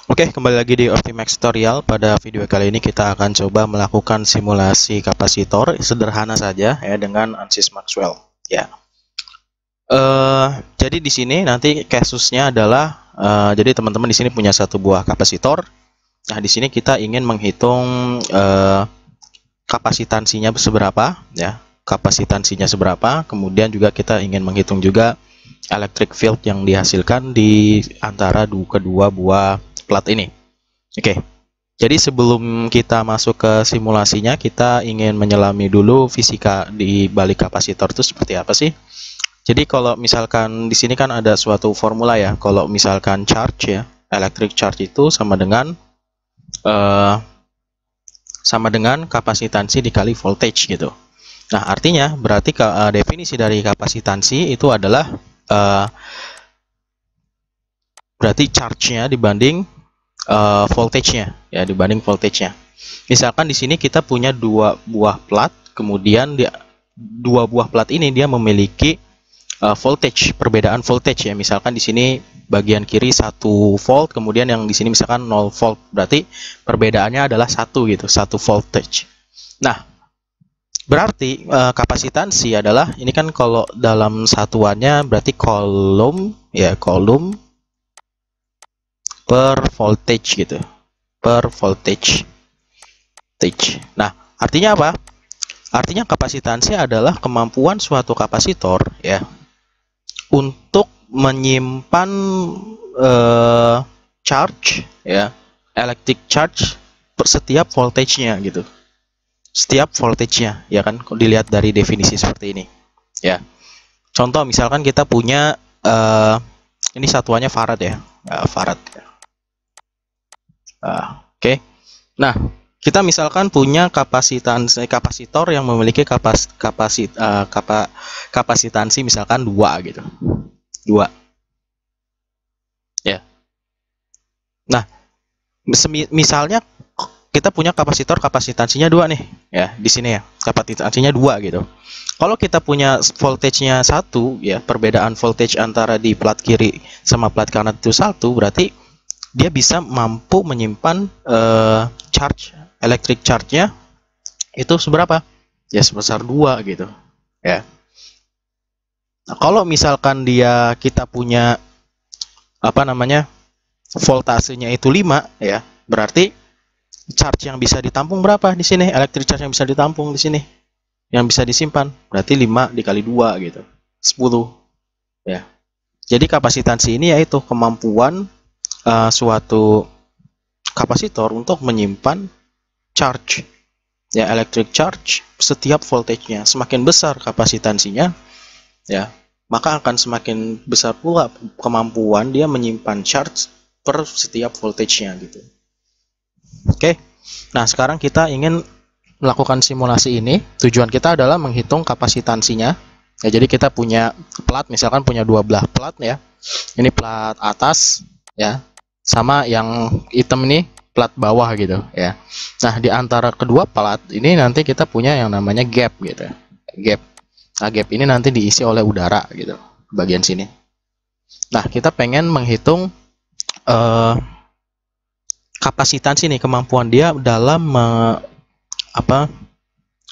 Oke, kembali lagi di Optimax Tutorial. Pada video kali ini kita akan coba melakukan simulasi kapasitor sederhana saja ya dengan ANSYS Maxwell. Ya. Jadi di sini nanti kasusnya adalah jadi teman-teman di sini punya satu buah kapasitor. Nah, di sini kita ingin menghitung kapasitansinya seberapa ya. Kapasitansinya seberapa, kemudian juga kita ingin menghitung juga electric field yang dihasilkan di antara kedua buah plat ini. Oke, jadi sebelum kita masuk ke simulasinya, kita ingin menyelami dulu fisika di balik kapasitor itu seperti apa sih. Jadi kalau misalkan di sini kan ada suatu formula ya, kalau misalkan charge ya, electric charge itu sama dengan kapasitansi dikali voltage gitu. Nah, artinya berarti definisi dari kapasitansi itu adalah berarti charge-nya dibanding voltage-nya ya, dibanding voltage-nya. Misalkan di sini kita punya dua buah plat, kemudian dua buah plat ini dia memiliki voltage, perbedaan voltage ya. Misalkan di sini bagian kiri 1 volt, kemudian yang di sini misalkan 0 volt. Berarti perbedaannya adalah 1 gitu, 1 voltage. Nah, berarti kapasitansi adalah ini kan kalau dalam satuannya berarti coulomb ya, coulomb per voltage gitu, per voltage. Nah, artinya apa? Artinya kapasitansi adalah kemampuan suatu kapasitor ya untuk menyimpan charge ya, electric charge per setiap voltage-nya gitu. Setiap voltage-nya ya kan, dilihat dari definisi seperti ini ya. Contoh misalkan kita punya ini satuannya farad ya, farad. Oke. Nah, kita misalkan punya kapasitor yang memiliki kapasitansi misalkan 2 gitu. 2. Ya. Nah, misalnya kita punya kapasitansinya 2 nih ya, di sini ya. Kapasitansinya 2 gitu. Kalau kita punya voltage-nya 1 ya, perbedaan voltage antara di plat kiri sama plat kanan itu 1, berarti dia bisa mampu menyimpan charge, electric charge-nya itu seberapa? Ya sebesar 2 gitu ya. Nah, kalau misalkan kita punya apa namanya, voltasenya itu 5 ya, berarti charge yang bisa ditampung berapa di sini? Electric charge yang bisa ditampung di sini, yang bisa disimpan, berarti 5 dikali 2 gitu, 10 ya. Jadi kapasitansi ini yaitu kemampuan suatu kapasitor untuk menyimpan charge ya, electric charge setiap voltage-nya. Semakin besar kapasitansinya ya, maka akan semakin besar pula kemampuan dia menyimpan charge per setiap voltage-nya gitu. Oke. Nah, sekarang kita ingin melakukan simulasi ini. Tujuan kita adalah menghitung kapasitansinya. Ya, jadi kita punya plat, misalkan punya 2 belah plat ya. Ini plat atas ya, sama yang hitam ini plat bawah gitu ya. Nah, di antara kedua plat ini nanti kita punya yang namanya gap gitu. Gap. Nah, gap ini nanti diisi oleh udara gitu, bagian sini. Nah, kita pengen menghitung kapasitansi nih, kemampuan dia dalam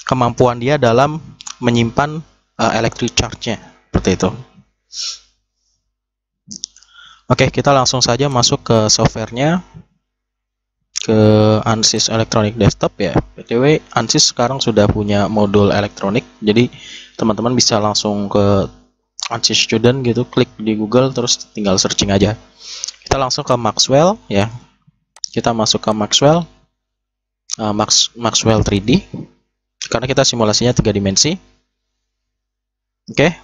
kemampuan dia dalam menyimpan electric charge-nya seperti itu. Oke, kita langsung saja masuk ke softwarenya, ke ANSYS Electronic Desktop ya. BTW, ANSYS sekarang sudah punya modul elektronik, jadi teman-teman bisa langsung ke ANSYS Student gitu, klik di Google terus tinggal searching aja. Kita langsung ke Maxwell ya. Kita masuk ke Maxwell, Maxwell 3D, karena kita simulasinya 3 dimensi. Oke.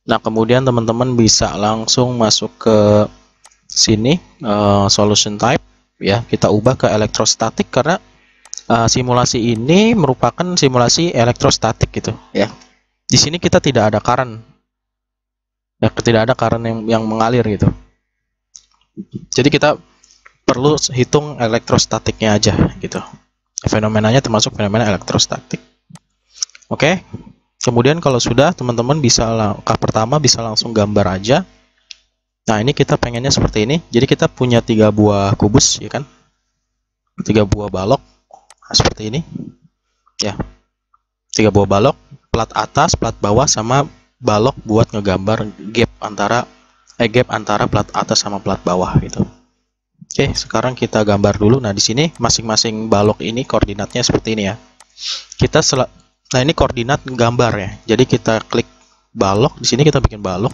Nah, kemudian teman-teman bisa langsung masuk ke sini, solution type ya, kita ubah ke elektrostatik karena simulasi ini merupakan simulasi elektrostatik gitu ya. Di sini kita tidak ada current ya, tidak ada current yang mengalir gitu. Jadi kita perlu hitung elektrostatiknya aja gitu. Fenomenanya termasuk fenomena elektrostatik. Oke. Kemudian kalau sudah, teman-teman bisa pertama bisa langsung gambar aja Nah, ini kita pengennya seperti ini. Jadi kita punya 3 buah kubus, ya kan? 3 buah balok. Nah, seperti ini. Ya. 3 buah balok, plat atas, plat bawah, sama balok buat ngegambar gap antara plat atas sama plat bawah gitu. Oke, sekarang kita gambar dulu. Nah, di sini masing-masing balok ini koordinatnya seperti ini ya. Nah, ini koordinat gambar ya. Jadi kita klik balok, di sini kita bikin balok.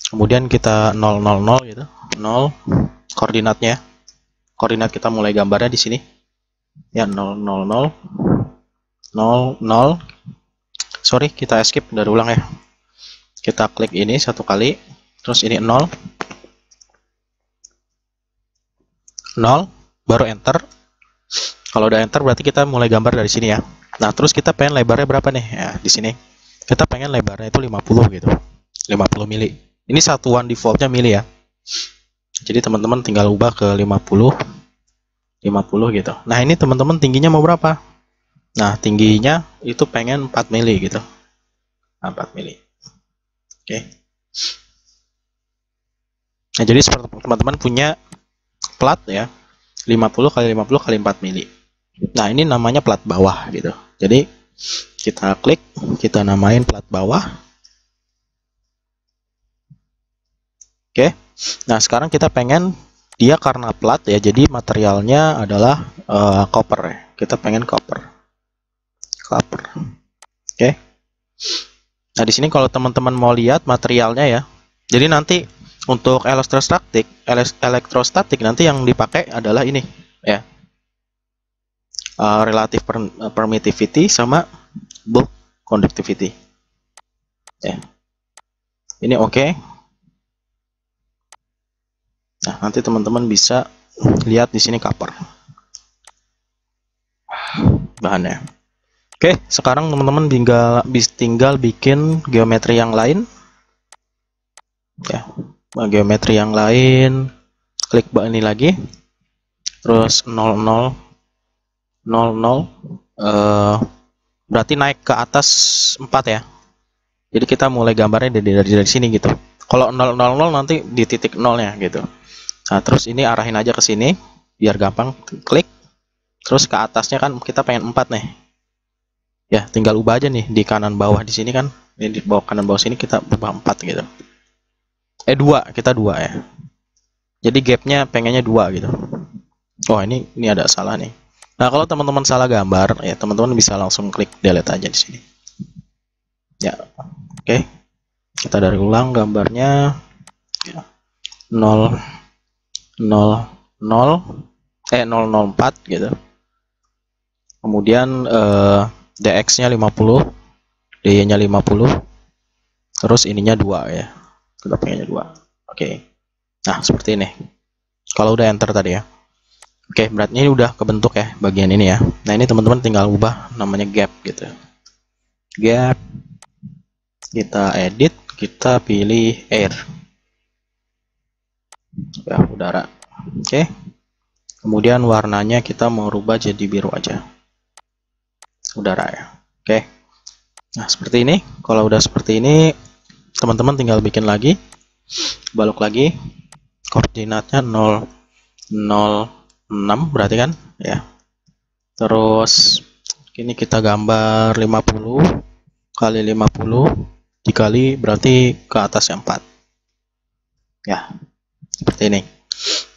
Kemudian kita 000 gitu. 0 koordinatnya. Koordinat kita mulai gambarnya di sini. Ya, 000 0 sorry, kita escape dari ulang ya. Kita klik ini satu kali, terus ini 0 baru enter. Kalau udah enter berarti kita mulai gambar dari sini ya. Nah, terus kita pengen lebarnya berapa nih? Ya, di sini kita pengen lebarnya itu 50 gitu. 50 mili. Ini satuan defaultnya mili ya. Jadi teman-teman tinggal ubah ke 50 gitu. Nah, ini teman-teman tingginya mau berapa? Nah, tingginya itu pengen 4 mili gitu. Nah, 4 mili. Oke. Nah, jadi seperti teman-teman punya plat ya, 50 kali 50 kali 4 mili. Nah, ini namanya plat bawah gitu. Jadi kita klik, kita namain plat bawah. Oke. Nah, sekarang kita pengen dia karena plat ya, jadi materialnya adalah copper ya. Kita pengen copper. Oke. Nah, di sini kalau teman-teman mau lihat materialnya ya. Jadi nanti untuk elektrostatik nanti yang dipakai adalah ini ya. Relative permittivity sama bulk conductivity. Ya. Ini oke. Nah, nanti teman-teman bisa lihat di sini copper bahannya. Oke, sekarang teman-teman tinggal bikin geometri yang lain. Ya, geometri yang lain. Klik ini lagi. Terus 00 berarti naik ke atas 4 ya. Jadi kita mulai gambarnya dari sini gitu. Kalau 000 nanti di titik 0-nya gitu. Nah, terus ini arahin aja ke sini biar gampang. Klik. Terus ke atasnya kan kita pengen 4 nih. Ya, tinggal ubah aja nih di kanan bawah di sini kan. Ini di bawah kanan bawah sini kita ubah 4 gitu. 2, kita 2 ya. Jadi gapnya pengennya 2 gitu. Oh, ini ada salah nih. Nah, kalau teman-teman salah gambar, ya teman-teman bisa langsung klik delete aja di sini. Ya, oke. Kita dari ulang gambarnya. Ya. 004 gitu. Kemudian DX-nya 50, DY-nya 50, terus ininya 2 ya. Kita pengennya 2. Oke. Nah, seperti ini. Kalau udah enter tadi ya. Oke, berarti ini udah kebentuk ya bagian ini ya. Nah, ini teman-teman tinggal ubah namanya gap gitu. Gap. Kita edit, kita pilih air. Ya, udara. Oke. Kemudian warnanya kita mau rubah jadi biru aja. Udara ya. Oke. Nah, seperti ini. Kalau udah seperti ini, teman-teman tinggal bikin lagi. Balok lagi. Koordinatnya 006 berarti kan? Ya. Terus ini kita gambar 50 kali 50 dikali berarti ke atas 4. Ya. Seperti ini.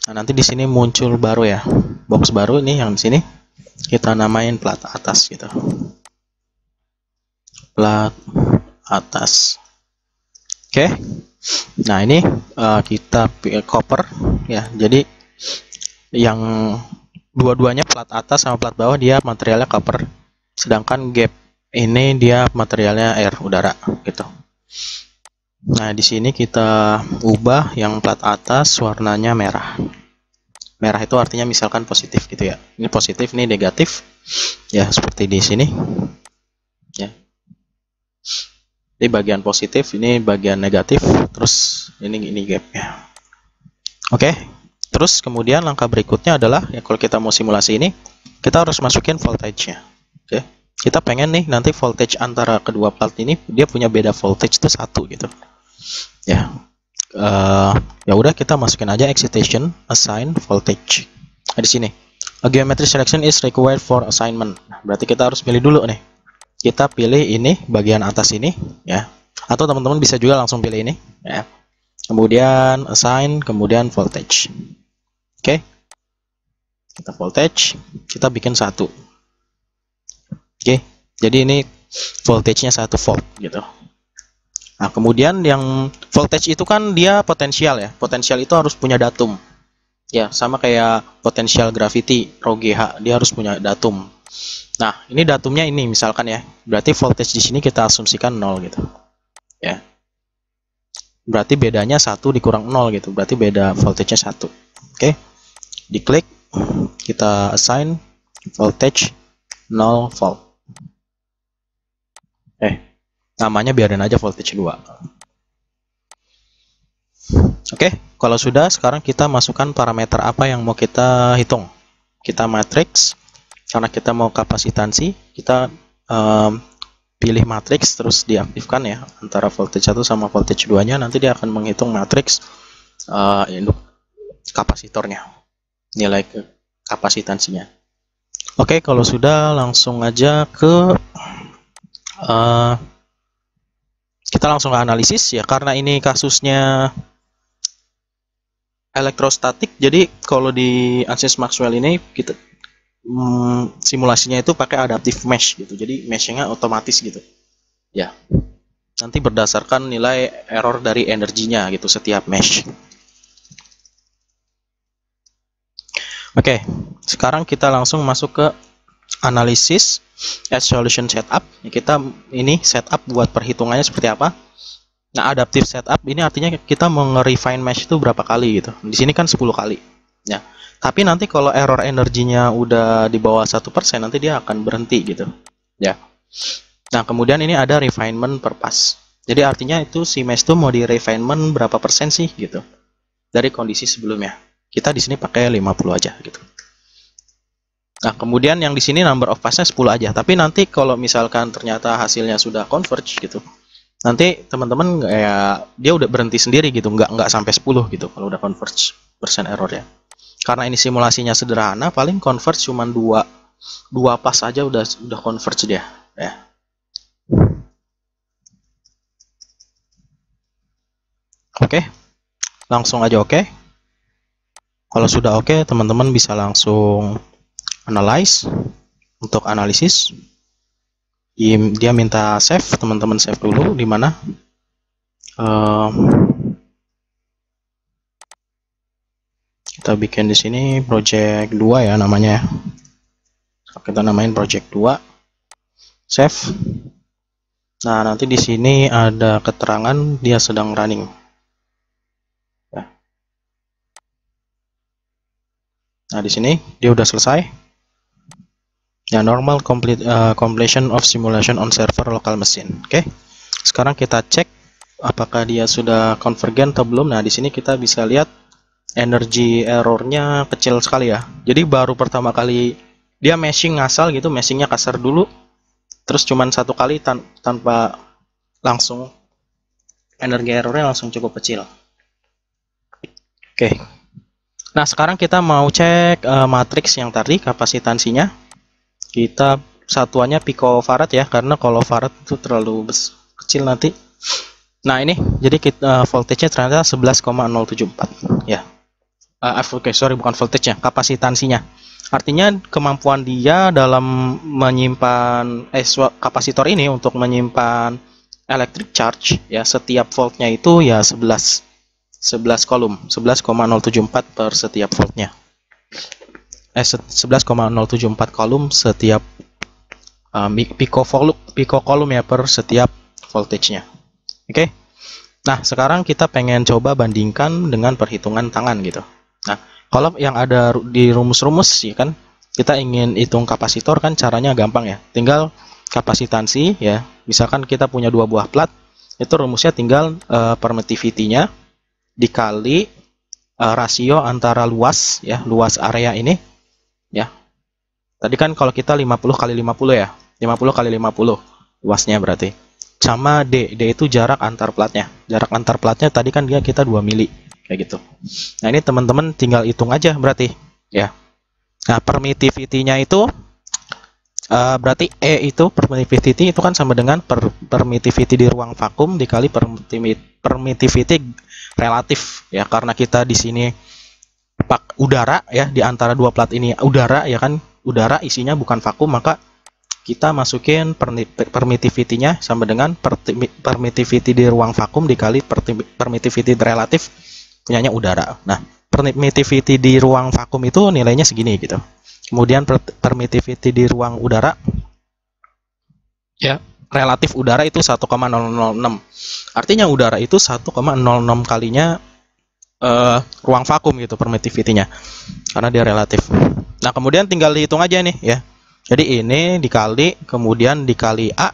Nah, nanti di sini muncul baru ya. Box baru ini yang di sini. Kita namain plat atas gitu. Plat atas. Oke. Nah, ini kita copper ya. Jadi yang dua-duanya plat atas sama plat bawah dia materialnya copper. Sedangkan gap ini dia materialnya air, udara gitu. Nah, di sini kita ubah yang plat atas warnanya merah. Merah itu artinya misalkan positif gitu ya. Ini positif, ini negatif. Ya, seperti di sini. Ya. Ini bagian positif, ini bagian negatif, terus ini gapnya. Oke. Terus kemudian langkah berikutnya adalah ya kalau kita mau simulasi ini, kita harus masukin voltage-nya. Oke. Kita pengen nih nanti voltage antara kedua plat ini dia punya beda voltage itu 1 gitu. Ya. Ya udah, kita masukin aja excitation assign voltage. Di sini a geometry selection is required for assignment. Nah, berarti kita harus pilih dulu nih. Kita pilih ini bagian atas ini ya, atau teman-teman bisa juga langsung pilih ini ya. Kemudian assign, kemudian voltage. Oke, kita voltage, kita bikin 1. Oke, jadi ini voltage-nya 1 volt gitu. Nah, kemudian yang voltage itu kan dia potensial ya. Potensial itu harus punya datum. Ya, sama kayak potensial gravity rho GH, dia harus punya datum. Nah, ini datumnya ini misalkan ya. Berarti voltage di sini kita asumsikan 0 gitu. Ya. Berarti bedanya 1 dikurang 0 gitu. Berarti beda voltage-nya 1. Oke. Diklik, kita assign voltage 0 volt. Namanya biarin aja voltage 2. Oke, kalau sudah, sekarang kita masukkan parameter apa yang mau kita hitung. Kita matrix, karena kita mau kapasitansi, kita pilih matrix terus diaktifkan ya, antara voltage 1 sama voltage 2 nya, nanti dia akan menghitung matrix induk kapasitornya, nilai kapasitansinya. Oke, kalau sudah, langsung aja ke kita langsung ke analisis ya, karena ini kasusnya elektrostatik. Jadi kalau di ANSYS Maxwell ini kita simulasinya itu pakai adaptive mesh gitu. Jadi meshingnya otomatis gitu. Ya. Nanti berdasarkan nilai error dari energinya gitu setiap mesh. Oke, sekarang kita langsung masuk ke analisis as solution setup. Kita ini setup buat perhitungannya seperti apa. Nah, adaptive setup ini artinya kita mau nge-refine mesh itu berapa kali gitu. Di sini kan 10 kali. Ya. Tapi nanti kalau error energinya udah di bawah 1%, nanti dia akan berhenti gitu. Ya. Nah, kemudian ini ada refinement per pass. Jadi artinya itu si mesh itu mau di refinement berapa persen sih gitu. Dari kondisi sebelumnya. Kita di sini pakai 50 aja gitu. Nah, kemudian yang di sini number of pass-nya 10 aja. Tapi nanti kalau misalkan ternyata hasilnya sudah converge gitu, nanti teman-teman kayak dia udah berhenti sendiri gitu, nggak sampai 10 gitu kalau udah converge persen error ya. Karena ini simulasinya sederhana, paling converge cuma 2 pas aja udah converge dia ya. Oke. Langsung aja oke. Kalau sudah oke, teman-teman bisa langsung analyze. Untuk analisis dia minta save, teman-teman save dulu di mana. Kita bikin di sini project 2 ya namanya. Kita namain project 2. Save. Nah, nanti di sini ada keterangan dia sedang running. Ya. Nah, di sini dia udah selesai. Ya, normal completion of simulation on server local machine. Oke. Sekarang kita cek apakah dia sudah convergent atau belum. Nah, di sini kita bisa lihat energi errornya kecil sekali ya. Jadi baru pertama kali dia meshing ngasal gitu, meshingnya kasar dulu, terus cuman 1 kali tanpa langsung energi errornya langsung cukup kecil. Oke. Nah, sekarang kita mau cek matriks yang tadi kapasitansinya. Kita satuannya picofarad ya, karena kalau farad itu terlalu kecil nanti. Nah, ini jadi kita voltage-nya ternyata 11,074 ya. Sorry, bukan voltage-nya, kapasitansinya. Artinya kemampuan dia dalam menyimpan kapasitor ini untuk menyimpan electric charge ya, setiap voltnya itu ya 11 kolom, 11,074 per setiap voltnya. 11,074 kolom setiap picocoulomb ya per setiap voltage-nya. Oke. Nah, sekarang kita pengen coba bandingkan dengan perhitungan tangan gitu. Nah, kalau yang ada di rumus-rumus ya kan, kita ingin hitung kapasitor kan caranya gampang ya. Tinggal kapasitansi ya. Misalkan kita punya 2 buah plat, itu rumusnya tinggal permittivity-nya dikali rasio antara luas ya, luas area ini ya. Tadi kan kalau kita 50 kali 50 ya. 50 kali 50 luasnya berarti. sama D. D itu jarak antar platnya. Jarak antar platnya tadi kan kita 2 mili kayak gitu. Nah, ini teman-teman tinggal hitung aja berarti ya. Nah, permittivity-nya itu berarti E itu permittivity itu kan sama dengan permittivity di ruang vakum dikali permittivity relatif ya, karena kita di sini udara ya, di antara dua plat ini udara ya kan, udara isinya bukan vakum, maka kita masukin permittivity-nya sama dengan permittivity di ruang vakum dikali permittivity relatif punyanya udara. Nah, permittivity di ruang vakum itu nilainya segini gitu. Kemudian permittivity di ruang udara ya, relatif udara itu 1,006. Artinya udara itu 1,06 kalinya ruang vakum gitu permittivity-nya, karena dia relatif. Nah, kemudian tinggal dihitung aja nih ya. Jadi ini dikali, kemudian dikali A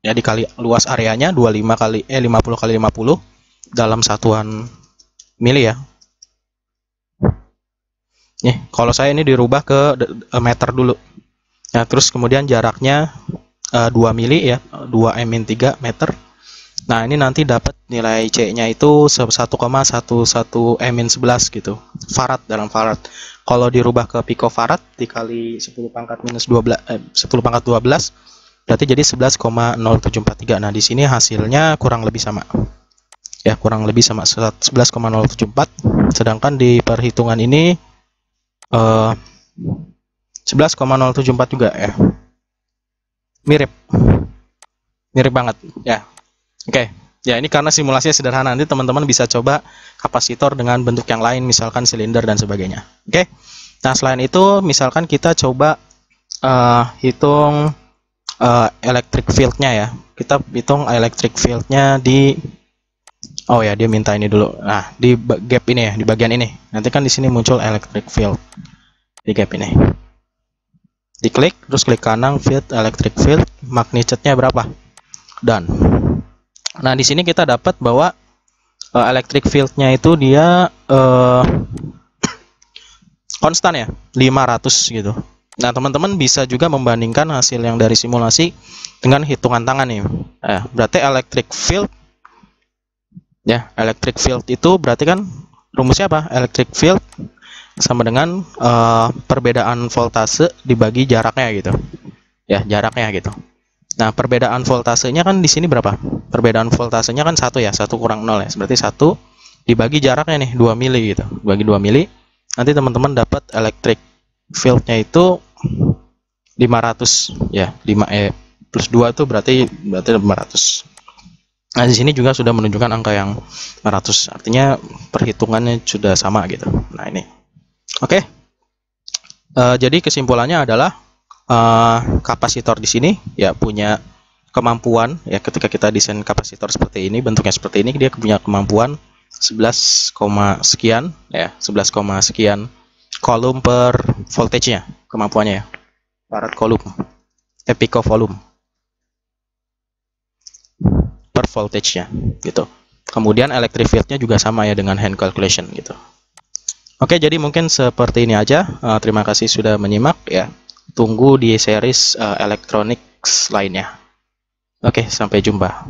ya, dikali luas areanya 50 kali 50 dalam satuan mili ya. Nih, kalau saya ini dirubah ke meter dulu. Nah, terus kemudian jaraknya 2 mili ya, 2m-3 meter. Nah, ini nanti dapat nilai C-nya itu 1,11 m-11 gitu. Farad dalam farad. Kalau dirubah ke picofarad dikali 10 pangkat minus 12 10 pangkat 12 berarti jadi 11,0743. Nah, di sini hasilnya kurang lebih sama. Ya, kurang lebih sama 11,074. Sedangkan di perhitungan ini 11,074 juga ya, mirip banget ya. Oke, ya ini karena simulasinya sederhana, nanti teman-teman bisa coba kapasitor dengan bentuk yang lain, misalkan silinder dan sebagainya. Oke, nah selain itu misalkan kita coba hitung electric field-nya ya. Kita hitung electric field-nya di, oh ya, dia minta ini dulu. Nah, di gap ini ya, di bagian ini. Nanti kan di sini muncul electric field di gap ini. Diklik, terus klik kanan, field, electric field, magnitude-nya berapa? Dan nah, di sini kita dapat bahwa electric field-nya itu dia konstan ya, 500 gitu. Nah, teman-teman bisa juga membandingkan hasil yang dari simulasi dengan hitungan tangan nih. Berarti electric field ya, electric field itu berarti kan rumusnya apa? Electric field sama dengan perbedaan voltase dibagi jaraknya gitu. Ya, jaraknya gitu. Nah, perbedaan voltasenya kan di sini berapa? Perbedaan voltasenya kan 1 ya, 1 kurang 0 ya. Berarti 1 dibagi jaraknya nih 2 mili gitu. Bagi 2 mili, nanti teman-teman dapat electric field-nya itu 500 ya. 5E plus 2 itu berarti 500. Nah, di sini juga sudah menunjukkan angka yang 500. Artinya perhitungannya sudah sama gitu. Nah, ini. Oke. Jadi kesimpulannya adalah kapasitor di sini ya punya kemampuan ya, ketika kita desain kapasitor seperti ini, bentuknya seperti ini, dia punya kemampuan 11, sekian ya, 11, sekian kolom per voltage-nya, kemampuannya ya, farad kolom, pico volume per voltage-nya gitu. Kemudian electric field-nya juga sama ya dengan hand calculation gitu. Oke, jadi mungkin seperti ini aja. Terima kasih sudah menyimak ya. Tunggu di series electronics lainnya. Oke, sampai jumpa.